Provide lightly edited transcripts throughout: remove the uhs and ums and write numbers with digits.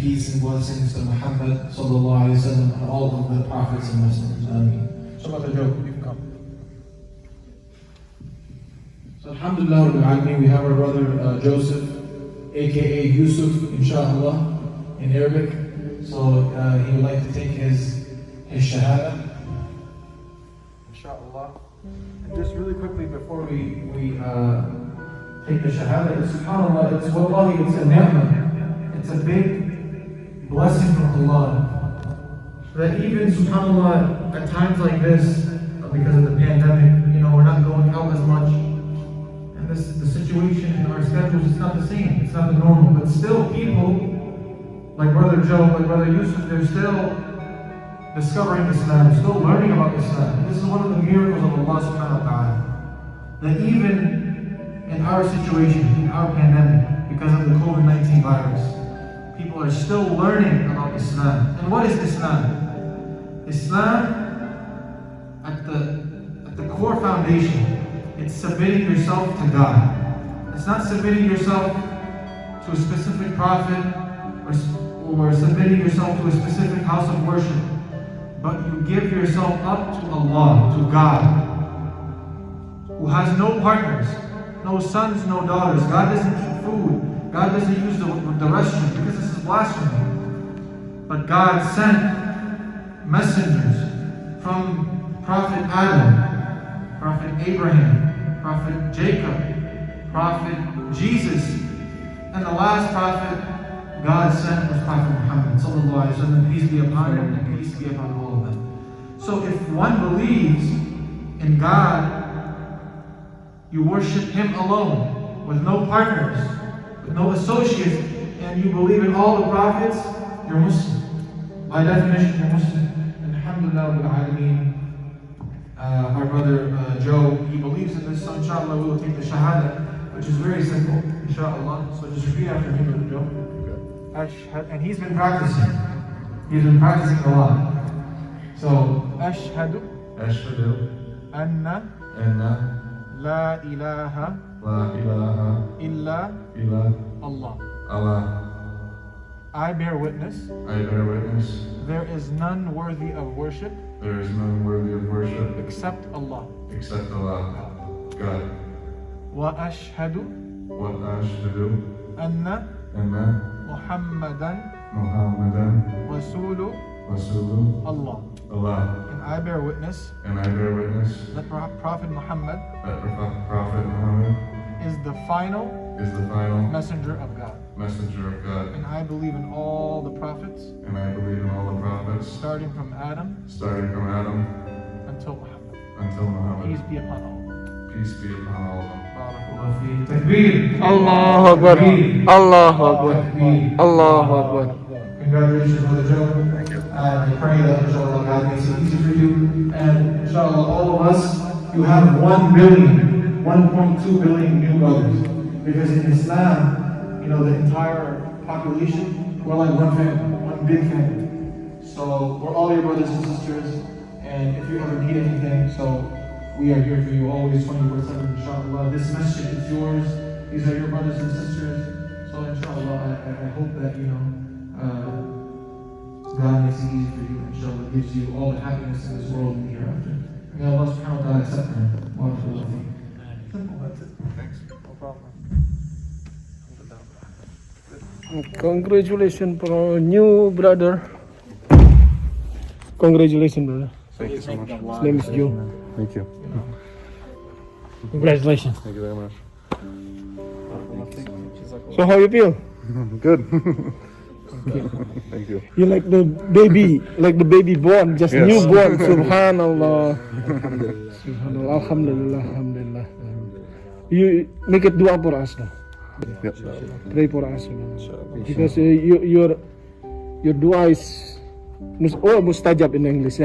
peace and blessings to Muhammad sallallahu alaihi wasallam and all of the prophets and Muslims. Ameen. Brother Joe, you can come. So alhamdulillah Rabbil Alameen, we have our brother Joseph, aka Yusuf, inshallah, in Arabic. So he would like to take his shahada, inshallah. And just really quickly before we take the shahada, subhanallah, it's wallahi, it's a ni'mah. It's a big blessing from Allah. That even subhanallah, at times like this, because of the pandemic, we're not going out as much. And the situation in our schedules is not the same. It's not the normal. But still people, like Brother Joe, like Brother Yusuf, they're still discovering Islam, still learning about Islam. This is one of the miracles of Allah subhanahu wa ta'ala. That even in our situation, in our pandemic, because of the COVID-19 virus, people are still learning about Islam. And what is Islam? Islam, at the core foundation, it's submitting yourself to God. It's not submitting yourself to a specific prophet or submitting yourself to a specific house of worship, but you give yourself up to Allah, to God, who has no partners, no sons, no daughters. God doesn't eat food. God doesn't use the restroom, because this is blasphemy. But God sent messengers from Prophet Adam, Prophet Abraham, Prophet Jacob, Prophet Jesus, and the last prophet God sent was Prophet Muhammad sallallahu alaihi wasallam, peace be upon him and peace be upon all of them. So if one believes in God, you worship Him alone, with no partners, with no associates, and you believe in all the prophets, you're Muslim. By definition, you're Muslim. And alhamdulillah Rabbil Alameen, our brother Joe, he believes in this, so inshallah we will take the shahada, which is very simple, inshallah. So just repeat after me, brother Joe. And he's been practicing. He's been practicing a lot. So, Ashhadu Anna La ilaha illa Allah. I bear witness. There is none worthy of worship. Except Allah. God. Wa ashhadu anna Muhammadan Rasulu Allah. And I bear witness that Prophet Muhammad is the final messenger of God. And I believe in all the prophets, starting from Adam until Muhammad. Peace be upon all. Takbir. Allahu Akbar. Allahu Akbar. Allahu Akbar. Congratulations, Brother Joe. Thank you. I pray that inshallah God makes it easy for you. And inshallah all of us, you have 1 billion, 1.2 billion new brothers. Because in Islam, the entire population, we're like one family, one big family. So we're all your brothers and sisters. And if you ever need anything, so we are here for you always 24/7, inshallah. This masjid is yours. These are your brothers and sisters. So inshallah, I hope that, God makes it easy for you, inshallah, gives you all the happiness in this world and the hereafter. May Allah subhanahu wa ta'ala accept them. Simple, that's it. Thanks. No problem. Congratulations for new brother. Congratulations, brother. Thank you so much. His name is Joe. Thank you. Congratulations. Thank you very much. So how you feel? Good. Thank you. You like the baby born, just Yes. newborn. Subhanallah. Subhanallah. Alhamdulillah. Alhamdulillah. You make it dua for us now. Yep. Pray for us, because your dua is mustajab in English.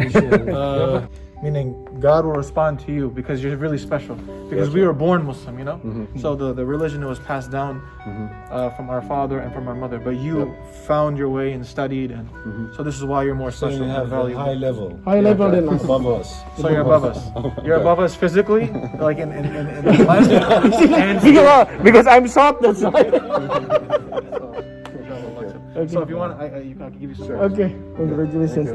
Meaning God will respond to you because you're really special. Because we were born Muslim, So the religion was passed down from our father and from our mother. But you found your way and studied, and so this is why you're more special We and have a valuable. high level High level than us. above us. So you're above us. You're above us physically, like in flesh, and because I'm short, that's why. So if you want, I can give you some. Okay, congratulations.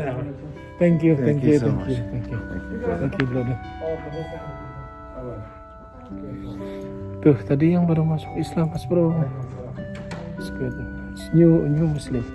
Thank you, Thank you so much. thank you, brother. Tuh, tadi yang baru masuk Islam, Mas Bro. It's good. It's new Muslim.